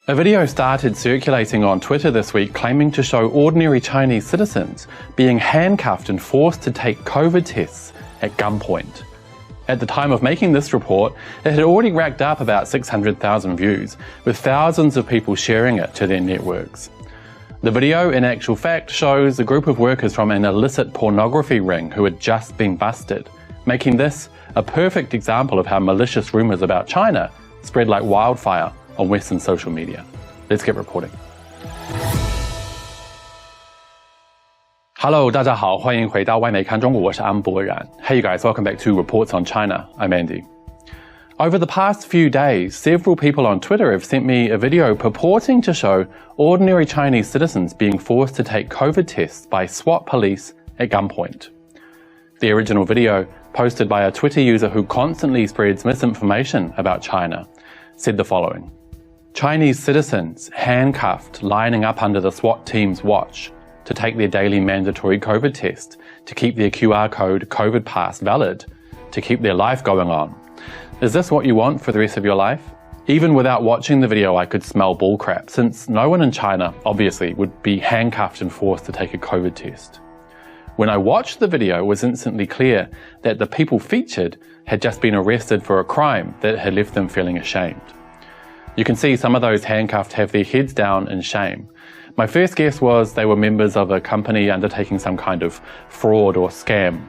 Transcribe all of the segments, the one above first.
A video started circulating on Twitter this week claiming to show ordinary Chinese citizens being handcuffed and forced to take COVID tests at gunpoint. At the time of making this report, it had already racked up about 600,000 views, with thousands of people sharing it to their networks. The video, in actual fact, shows a group of workers from an illicit pornography ring who had just been busted, making this a perfect example of how malicious rumours about China spread like wildfire on Western social media. Let's get reporting. Hello, 大家好，欢迎回到外媒看中国，我是安博然。Hey you guys, welcome back to Reports on China. I'm Andy. Over the past few days, several people on Twitter have sent me a video purporting to show ordinary Chinese citizens being forced to take COVID tests by SWAT police at gunpoint. The original video, posted by a Twitter user who constantly spreads misinformation about China, said the following. Chinese citizens handcuffed lining up under the SWAT team's watch to take their daily mandatory COVID test, to keep their QR code COVID pass valid, to keep their life going on. Is this what you want for the rest of your life? Even without watching the video, I could smell bullcrap, since no one in China, obviously, would be handcuffed and forced to take a COVID test. When I watched the video, it was instantly clear that the people featured had just been arrested for a crime that had left them feeling ashamed. You can see some of those handcuffed have their heads down in shame. My first guess was they were members of a company undertaking some kind of fraud or scam.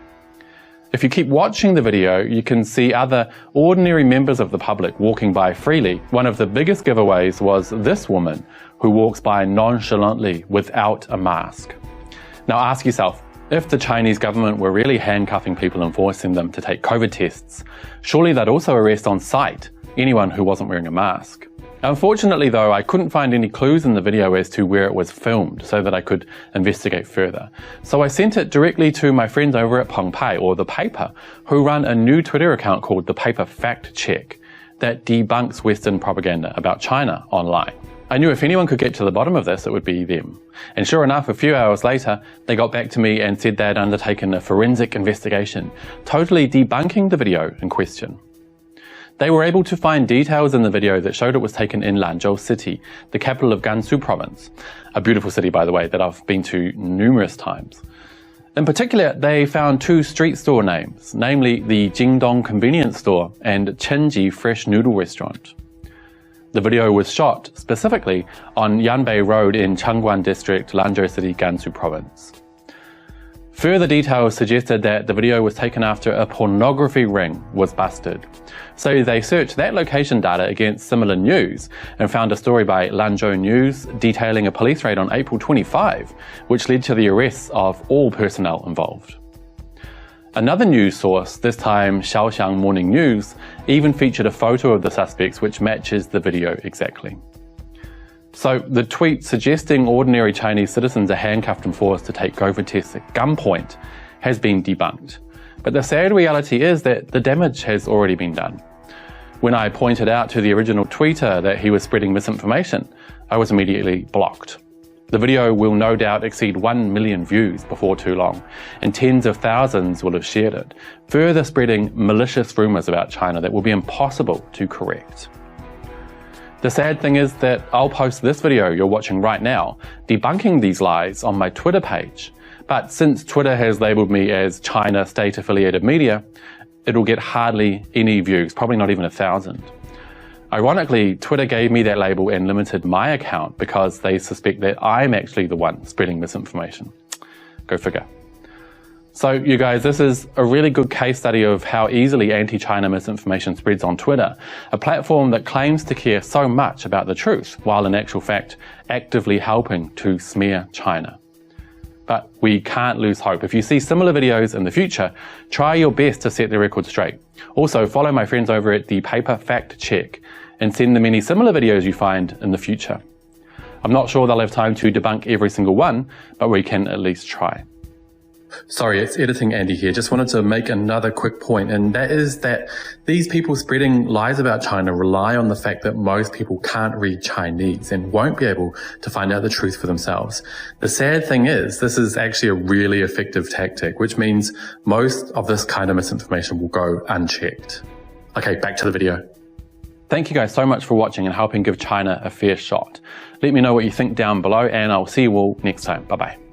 If you keep watching the video, you can see other ordinary members of the public walking by freely. One of the biggest giveaways was this woman who walks by nonchalantly without a mask. Now ask yourself, if the Chinese government were really handcuffing people and forcing them to take COVID tests, surely they'd also arrest on sight anyone who wasn't wearing a mask. Unfortunately though, I couldn't find any clues in the video as to where it was filmed so that I could investigate further. So I sent it directly to my friends over at Pengpai, or The Paper, who run a new Twitter account called The Paper Fact Check that debunks Western propaganda about China online. I knew if anyone could get to the bottom of this, it would be them. And sure enough, a few hours later, they got back to me and said they had undertaken a forensic investigation, totally debunking the video in question. They were able to find details in the video that showed it was taken in Lanzhou City, the capital of Gansu province, a beautiful city, by the way, that I've been to numerous times. In particular, they found two street store names, namely the Jingdong convenience store and Chenji fresh noodle restaurant. The video was shot specifically on Yanbei Road in Changguan District, Lanzhou City, Gansu province. Further details suggested that the video was taken after a pornography ring was busted. So they searched that location data against similar news and found a story by Lanzhou News detailing a police raid on April 25, which led to the arrests of all personnel involved. Another news source, this time Shaoxiang Morning News, even featured a photo of the suspects which matches the video exactly. So the tweet suggesting ordinary Chinese citizens are handcuffed and forced to take COVID tests at gunpoint has been debunked. But the sad reality is that the damage has already been done. When I pointed out to the original tweeter that he was spreading misinformation, I was immediately blocked. The video will no doubt exceed 1 million views before too long, and tens of thousands will have shared it, further spreading malicious rumours about China that will be impossible to correct. The sad thing is that I'll post this video you're watching right now, debunking these lies on my Twitter page. But since Twitter has labelled me as China state-affiliated media, it'll get hardly any views, probably not even 1,000. Ironically, Twitter gave me that label and limited my account because they suspect that I'm actually the one spreading misinformation. Go figure. So you guys, this is a really good case study of how easily anti-China misinformation spreads on Twitter, a platform that claims to care so much about the truth, while in actual fact actively helping to smear China. But we can't lose hope. If you see similar videos in the future, try your best to set the record straight. Also, follow my friends over at The Paper Fact Check and send them any similar videos you find in the future. I'm not sure they'll have time to debunk every single one, but we can at least try. Sorry, it's Editing Andy here. Just wanted to make another quick point, and that is that these people spreading lies about China rely on the fact that most people can't read Chinese and won't be able to find out the truth for themselves. The sad thing is, this is actually a really effective tactic, which means most of this kind of misinformation will go unchecked. Okay, back to the video. Thank you guys so much for watching and helping give China a fair shot. Let me know what you think down below, and I'll see you all next time. Bye bye.